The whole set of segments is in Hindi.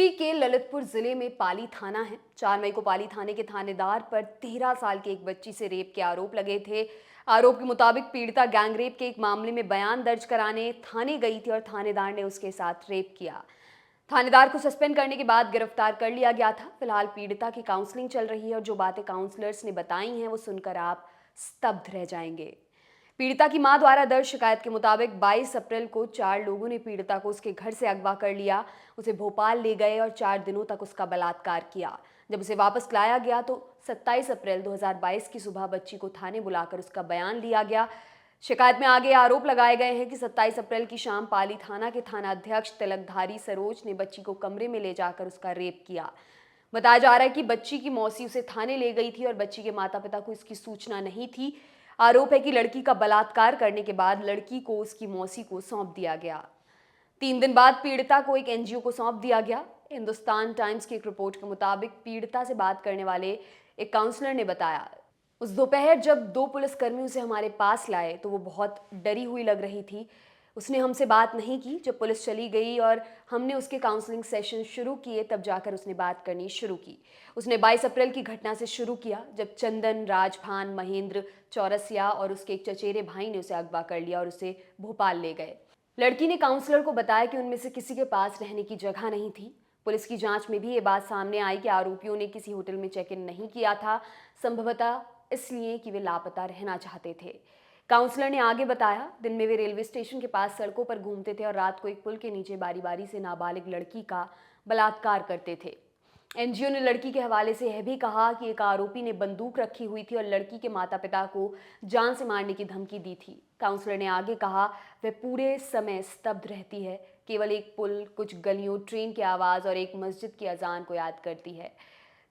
यूपी के ललितपुर जिले में पाली थाना है। 4 मई को पाली थाने के थानेदार पर 13 साल की एक बच्ची से रेप के आरोप लगे थे। आरोप के मुताबिक पीड़िता गैंगरेप के एक मामले में बयान दर्ज कराने थाने गई थी और थानेदार ने उसके साथ रेप किया। थानेदार को सस्पेंड करने के बाद गिरफ्तार कर लिया गया था। फिलहाल पीड़िता की काउंसलिंग चल रही है और जो बातें काउंसलर्स ने बताई हैं वो सुनकर आप स्तब्ध रह जाएंगे। पीड़िता की मां द्वारा दर्ज शिकायत के मुताबिक 22 अप्रैल को 4 लोगों ने पीड़िता को उसके घर से अगवा कर लिया, उसे भोपाल ले गए और 4 दिनों तक उसका बलात्कार किया। जब उसे वापस लाया गया तो 27 अप्रैल 2022 की सुबह बच्ची को थाने बुलाकर उसका बयान लिया गया। शिकायत में आगे आरोप लगाए गए हैं कि 27 अप्रैल की शाम पाली थाना के थानाध्यक्ष तिलकधारी सरोज ने बच्ची को कमरे में ले जाकर उसका रेप किया। बताया जा रहा है कि बच्ची की मौसी उसे थाने ले गई थी और बच्ची के माता पिता को इसकी सूचना नहीं थी। आरोप है कि लड़की का बलात्कार करने के बाद लड़की को उसकी मौसी को सौंप दिया गया। 3 दिन बाद पीड़िता को एक एनजीओ को सौंप दिया गया। हिंदुस्तान टाइम्स की एक रिपोर्ट के मुताबिक पीड़िता से बात करने वाले एक काउंसलर ने बताया, उस दोपहर जब 2 पुलिसकर्मी उसे हमारे पास लाए तो वो बहुत डरी हुई लग रही थी। उसने हमसे बात नहीं की। जब पुलिस चली गई और हमने उसके काउंसलिंग सेशन शुरू किए तब जाकर उसने बात करनी शुरू की। उसने 22 अप्रैल की घटना से शुरू किया जब चंदन, राजभान, महेंद्र, चौरसिया और उसके एक चचेरे भाई ने उसे अगवा कर लिया और उसे भोपाल ले गए। लड़की ने काउंसलर को बताया कि उनमें से किसी के पास रहने की जगह नहीं थी। पुलिस की जांच में भी ये बात सामने आई कि आरोपियों ने किसी होटल में चेक इन नहीं किया था, संभवतः इसलिए कि वे लापता रहना चाहते थे। काउंसलर ने आगे बताया, दिन में वे रेलवे स्टेशन के पास सड़कों पर घूमते थे और रात को एक पुल के नीचे बारी बारी से नाबालिग लड़की का बलात्कार करते थे। एनजीओ ने लड़की के हवाले से यह भी कहा कि एक आरोपी ने बंदूक रखी हुई थी और लड़की के माता पिता को जान से मारने की धमकी दी थी। काउंसलर ने आगे कहा, वह पूरे समय स्तब्ध रहती है, केवल एक पुल, कुछ गलियों, ट्रेन की आवाज़ और एक मस्जिद की अजान को याद करती है।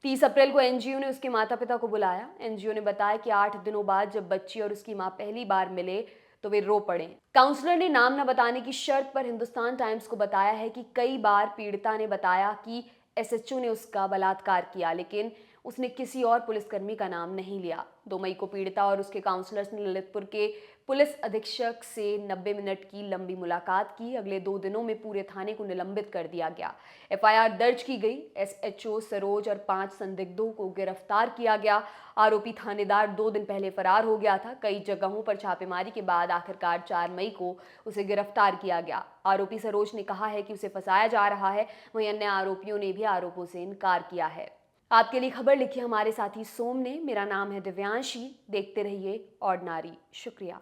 30 अप्रैल को एनजीओ ने उसके माता पिता को बुलाया। एनजीओ ने बताया कि 8 दिनों बाद जब बच्ची और उसकी मां पहली बार मिले तो वे रो पड़े। काउंसलर ने नाम न बताने की शर्त पर हिंदुस्तान टाइम्स को बताया है कि कई बार पीड़िता ने बताया कि एसएचओ ने उसका बलात्कार किया, लेकिन उसने किसी और पुलिसकर्मी का नाम नहीं लिया। 2 मई को पीड़िता और उसके काउंसलर्स ने ललितपुर के पुलिस अधीक्षक से 90 मिनट की लंबी मुलाकात की। अगले 2 दिनों में पूरे थाने को निलंबित कर दिया गया। एफआईआर दर्ज की गई। एसएचओ सरोज और 5 संदिग्धों को गिरफ्तार किया गया। आरोपी थानेदार 2 दिन पहले फरार हो गया था। कई जगहों पर छापेमारी के बाद आखिरकार 4 मई को उसे गिरफ्तार किया गया। आरोपी सरोज ने कहा है कि उसे फंसाया जा रहा है, वहीं अन्य आरोपियों ने भी आरोपों से इनकार किया है। आपके लिए खबर लिखी हमारे साथी सोम ने। मेरा नाम है दिव्यांशी। देखते रहिए ऑर्डिनरी। शुक्रिया।